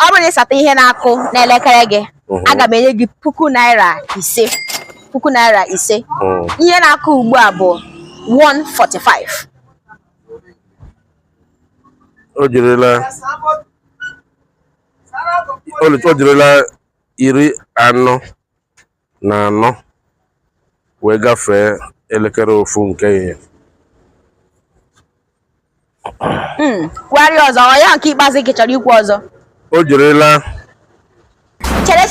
ọ bụrụ na ịsata ihe na-akụ n'elekere gị aga m enye gị #5,000 #5,000 ihe na-akụ ugbu a bụ 145 o jirila 44 wee gafee elekere ofu nke ihe kwari ọzọ ọ ya nke ikpeazụ gị chọrọ ikwu ọzọ o jirila chere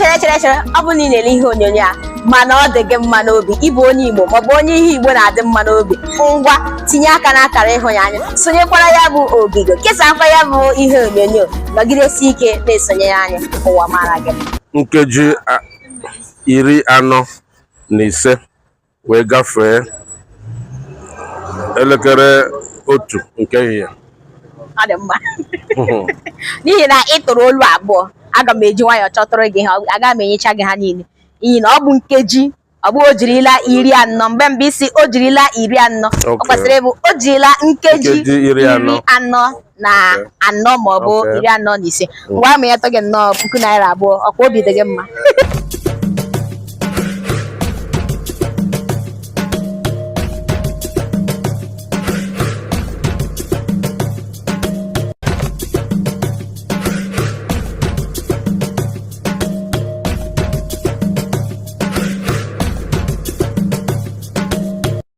ọ bụ na ị na-ele ihe onyonyo a mana ọ dị gị mma n'obi ịbụ onye Igbo maọbụ onye ihe Igbo na-adị mma n'obi ngwa tinye aka n'akara ịhụnanya sonyekwara ya bụ ogige kesakwa ya bụ ihe onyonyo nọgidesi ike na-esonye anyị ụwa mara gị nkeji 45 wee gafee elekere otu nke ihe ọ dị mma n'ihi na ị tụrụ olu abụọ aga m eji nwayọọ chọtụrụ gị ha aga m enyecha gị ha niile n'ihi na ọ bụ nkeji ọ bụ o jirila 40 mgbe mbụ isi o jirila 40 ọ kwesịrị ịbụ o jirila nkeji 44 maọbụ 45 ngwa ma ya tọ gị nnọọ 2,000 ọkwa obi dị gị mma